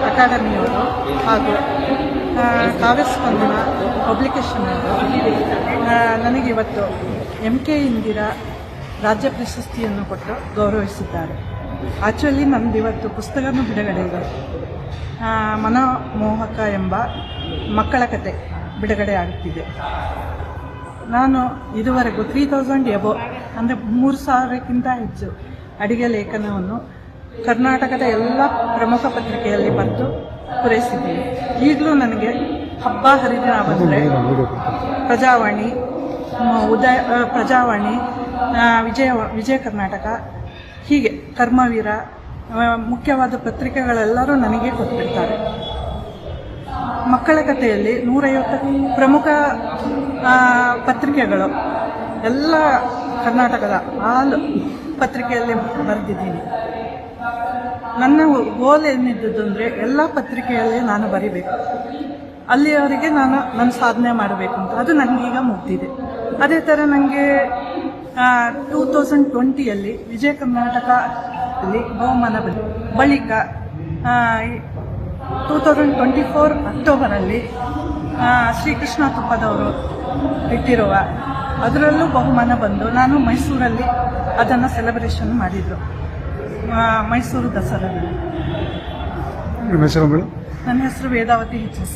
ಅಕಾಡೆಮಿಯವರು ಹಾಗೂ ಕಾವ್ಯಸ್ಪಂದನ ಪಬ್ಲಿಕೇಶನ್ ಅವರು ನನಗೆ ಇವತ್ತು MK ಇಂದಿರಾ ರಾಜ್ಯ ಪ್ರಶಸ್ತಿಯನ್ನು ಕೊಟ್ಟು ಗೌರವಿಸಿದ್ದಾರೆ. ಆ್ಯಕ್ಚುಲಿ ನನ್ನದು ಇವತ್ತು ಪುಸ್ತಕನೂ ಬಿಡುಗಡೆ ಇದೆ. ಮನೋಮೋಹಕ ಎಂಬ ಮಕ್ಕಳ ಕತೆ ಬಿಡುಗಡೆ ಆಗುತ್ತಿದೆ. ನಾನು ಇದುವರೆಗೂ 3000 ಎಬೋ ಅಂದರೆ 3000ಕ್ಕಿಂತ ಹೆಚ್ಚು ಅಡಿಗೆ ಲೇಖನವನ್ನು ಕರ್ನಾಟಕದ ಎಲ್ಲ ಪ್ರಮುಖ ಪತ್ರಿಕೆಯಲ್ಲಿ ಬರೆದು ಪೂರೈಸಿದ್ದೀನಿ. ಈಗಲೂ ನನಗೆ ಹಬ್ಬ ಹರಿದಿನ ಬಂದರೆ ಪ್ರಜಾವಾಣಿ, ಪ್ರಜಾವಾಣಿ, ವಿಜಯ ಕರ್ನಾಟಕ, ಹೀಗೆ ಕರ್ಮವೀರ ಮುಖ್ಯವಾದ ಪತ್ರಿಕೆಗಳೆಲ್ಲರೂ ನನಗೆ ಕೊಟ್ಟಿರ್ತಾರೆ. ಮಕ್ಕಳ ಕಥೆಯಲ್ಲಿ 150 ಪ್ರಮುಖ ಪತ್ರಿಕೆಗಳು ಎಲ್ಲ ಕರ್ನಾಟಕದ ಆಲ್ ಪತ್ರಿಕೆಯಲ್ಲಿ ಬರೆದಿದ್ದೀನಿ. ನನ್ನ ಗೋಲ್ ಏನಿದ್ದದ್ದು ಅಂದರೆ ಎಲ್ಲ ಪತ್ರಿಕೆಯಲ್ಲಿ ನಾನು ಬರೀಬೇಕು, ಅಲ್ಲಿಯವರೆಗೆ ನನ್ನ ಸಾಧನೆ ಮಾಡಬೇಕು ಅಂತ. ಅದು ನನಗೀಗ ಮುಗ್ದಿದೆ. ಅದೇ ಥರ ನನಗೆ 2020ಯಲ್ಲಿ ವಿಜಯ ಕರ್ನಾಟಕದಲ್ಲಿ ಬಹುಮಾನ ಬಂದಿದೆ. ಬಳಿಕ 2024 ಅಕ್ಟೋಬರಲ್ಲಿ ಶ್ರೀಕೃಷ್ಣ ತುಪ್ಪದವರು ಇಟ್ಟಿರುವ ಅದರಲ್ಲೂ ಬಹುಮಾನ ಬಂದು ನಾನು ಮೈಸೂರಲ್ಲಿ ಅದನ್ನು ಸೆಲೆಬ್ರೇಷನ್ ಮಾಡಿದ್ರು, ಮೈಸೂರು ದಸರಾದಲ್ಲಿ. ನನ್ನ ಹೆಸರು ವೇದಾವತಿ HS.